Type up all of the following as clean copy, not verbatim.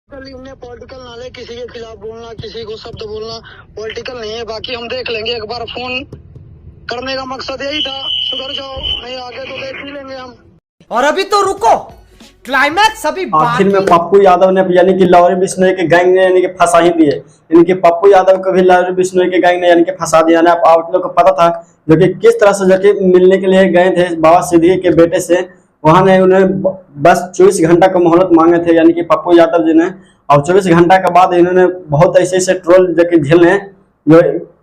उन्हें पॉलिटिकल नाले किसी के खिलाफ बोलना, किसी को शब्द बोलना पॉलिटिकल नहीं है। बाकी हम देख लेंगे, एक बार फोन करने का मकसद यही था, सुधर जाओ, नहीं आगे तो देख ही लेंगे हम। और अभी तो रुको, क्लाइमैक्स अभी आखिर में पप्पू यादव ने यानी कि लॉरी बिश्नोई के गैंग ने यानी कि फंसा ही दिए। यानी कि पप्पू यादव को भी लॉरी बिश्नोई के गैंग ने यानी कि फंसा दिया ना। आप लोग को पता था जो कि किस तरह से जो कि मिलने के लिए गए थे बाबा सिद्दीकी के बेटे से, वहां ने उन्हें बस 24 घंटा का मोहलत मांगे थे यानी कि पप्पू यादव जी ने। और 24 घंटा के बाद इन्होंने बहुत ऐसे ट्रोल जो कि झेले जो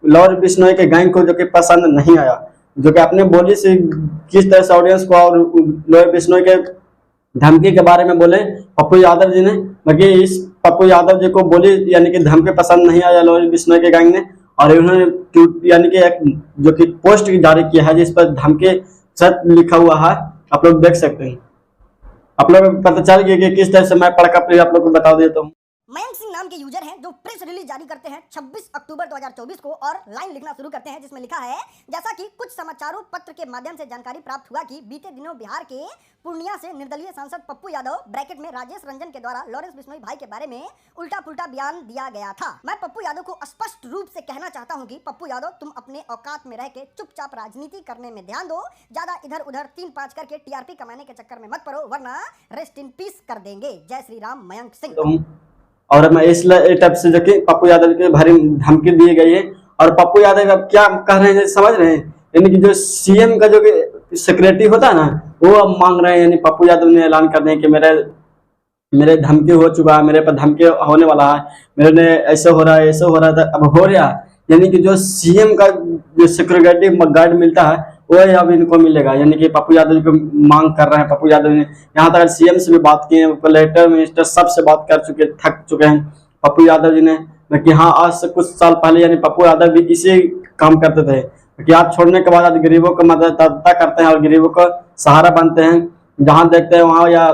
लॉरी बिश्नोई के गैंग को जो कि पसंद नहीं आया, जो कि अपने बोली से किस तरह से ऑडियंस को और लॉरी बिश्नोई के धमकी के बारे में बोले पप्पू यादव जी ने। बाकी इस पप्पू यादव जी को बोली यानी कि धमकी पसंद नहीं आया लॉरी बिश्नोई के गैंग ने, और उन्होंने यानी कि एक जो कि पोस्ट जारी किया है जिस पर धमकी सच लिखा हुआ है, आप लोग देख सकते हैं। आप लोग को पता चल गया कि किस तरह से मैं पढ़कर आप लोग को बता देता हूँ। मयंक सिंह नाम के यूजर हैं जो प्रेस रिलीज जारी करते हैं 26 अक्टूबर 2024 को और लाइन लिखना शुरू करते हैं जिसमें लिखा है, जैसा कि कुछ समाचारों पत्र के माध्यम से जानकारी प्राप्त हुआ कि बीते दिनों बिहार के पूर्णिया से निर्दलीय सांसद पप्पू यादव ब्रैकेट में राजेश रंजन के द्वारा लॉरेंस बिश्नोई भाई के बारे में उल्टा पुल्टा बयान दिया गया था। मैं पप्पू यादव को स्पष्ट रूप से कहना चाहता हूँ कि पप्पू यादव, तुम अपने औकात में रह के चुपचाप राजनीति करने में ध्यान दो, ज्यादा इधर उधर 3-5 करके टीआरपी कमाने के चक्कर में मत पड़ो, वरना रेस्ट इन पीस कर देंगे। जय श्री राम, मयंक सिंह। और मैं इस टाइप से जो कि पप्पू यादव के भारी धमकी दी गई है। और पप्पू यादव अब क्या कह रहे हैं समझ रहे हैं, यानी कि जो सीएम का जो कि सेक्रेटरी होता है ना, वो अब मांग रहे हैं, यानी पप्पू यादव ने ऐलान कर दिया कि मेरे धमकी हो चुका है, मेरे पर धमकी होने वाला है, मेरे ने ऐसे हो रहा है, ऐसे हो रहा था, अब हो रहा है। यानी कि जो सीएम का जो सिक्योरिटी गार्ड मिलता है वो अब इनको मिलेगा। यानी कि पप्पू यादव जी को मांग कर रहे हैं। पप्पू यादव ने यहाँ तक सीएम से भी बात की है, कलेक्टर मिनिस्टर सबसे बात कर चुके, थक चुके हैं पप्पू यादव जी ने। कि हाँ, आज से कुछ साल पहले यानी पप्पू यादव भी इसी काम करते थे कि आप छोड़ने के बाद आज गरीबों को मदद करते हैं और गरीबों का सहारा बनते हैं। जहाँ देखते हैं वहाँ या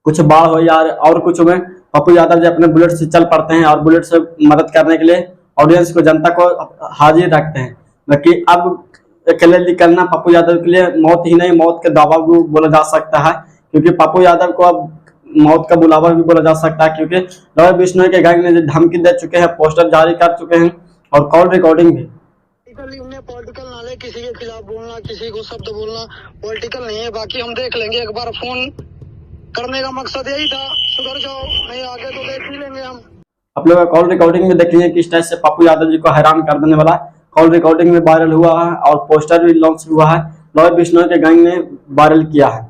कुछ बाढ़ हो या और कुछ में पप्पू यादव जी अपने बुलेट से चल पड़ते हैं और बुलेट से मदद करने के लिए ऑडियंस को, जनता को हाजिर रखते हैं। बाकी अब अकेले निकलना पप्पू यादव के लिए मौत ही नहीं, मौत के दावा भी बोला जा सकता है, क्योंकि पप्पू यादव को अब मौत का बुलावा भी बोला जा सकता है, क्योंकि लॉरी बिश्नोई के गैंग ने धमकी दे चुके हैं, पोस्टर जारी कर चुके हैं और कॉल रिकॉर्डिंग भी। उन्हें पॉलिटिकल नाले किसी के खिलाफ बोलना, किसी को शब्द बोलना पॉलिटिकल नहीं है। बाकी हम देख लेंगे, एक बार फोन करने का मकसद यही था, सुधर जाओ, नहीं आगे तो देख ही लेंगे हम। आप लोग कॉल रिकॉर्डिंग में देखेंगे किस तरह से पप्पू यादव जी को हैरान कर देने वाला कॉल रिकॉर्डिंग में वायरल हुआ है और पोस्टर भी लॉन्च हुआ है, लॉरी बिश्नोई के गैंग ने वायरल किया है।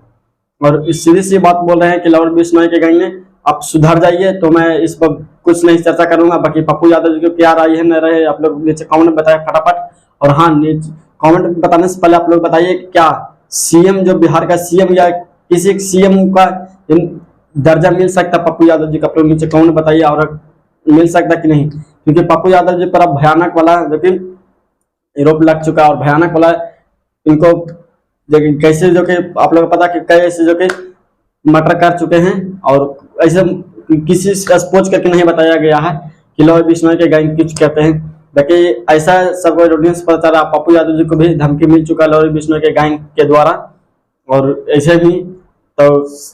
और इस सीधी सी बात बोल रहे हैं कि लॉरी बिश्नोई के गैंग ने आप सुधर जाइए। तो मैं इस पर कुछ नहीं चर्चा करूंगा। बाकी पप्पू यादव जी को क्या राय है न रहे, आप लोग नीचे कमेंट बताए फटाफट। और हाँ, कमेंट बताने से पहले आप लोग बताइए क्या सीएम, जो बिहार का सीएम या किसी सीएम का दर्जा मिल सकता पप्पू यादव जी का, आप लोग नीचे कमेंट बताइए और मिल सकता कि नहीं। क्योंकि पप्पू यादव जी पर अब भयानक वाला जो कि आरोप लग चुका है और भयानक वाला इनको कैसे जो कि आप लोगों को पता कि कई ऐसे जो कि मर्डर कर चुके हैं और ऐसे किसी स्पोच करके नहीं बताया गया है कि लॉरी बिश्नोई के गैंग कुछ कहते हैं। बाकी ऐसा सब ऑडियंस पता चला, पप्पू यादव जी को भी धमकी मिल चुका है लॉरी बिश्नोई के गैंग के द्वारा। और ऐसे भी तो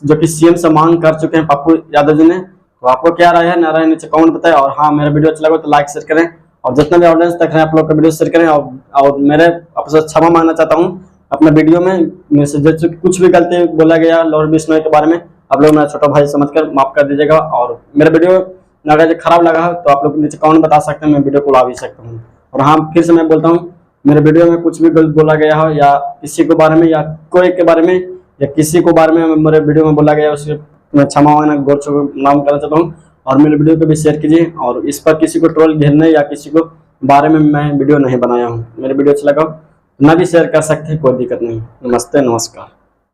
जो कि सीएम से मांग कर चुके हैं पप्पू यादव जी ने। तो आपको क्या राय है, ना राय नीचे कमेंट बताएं। और हाँ, मेरा वीडियो अच्छा लगा तो लाइक शेयर करें और जितना भी ऑडियंस देख रहे हैं आप लोग का वीडियो शेयर करें। और मेरे आपसे क्षमा मांगना चाहता हूँ अपने वीडियो में मेरे से जैसे कुछ भी गलती बोला गया लॉरी बिश्नोई के बारे में, आप लोग मेरा छोटा भाई समझकर माफ कर दीजिएगा। और मेरा वीडियो अगर खराब लगा तो आप लोग नीचे कमेंट बता सकते हैं, मैं वीडियो को ला भी सकता हूँ। और हाँ, फिर से मैं बोलता हूँ, मेरे वीडियो में कुछ भी गलत बोला गया हो या किसी के बारे में या कोई के बारे में या किसी को बारे में मेरे वीडियो में बोला गया उसे मैं क्षमा मांगना गौर से नाम करना चाहता हूँ। और मेरे वीडियो को भी शेयर कीजिए। और इस पर किसी को ट्रोल घेरने या किसी को बारे में मैं वीडियो नहीं बनाया हूँ। मेरे वीडियो अच्छा लगा ना भी शेयर कर सकते हैं, कोई दिक्कत नहीं। नमस्ते, नमस्कार।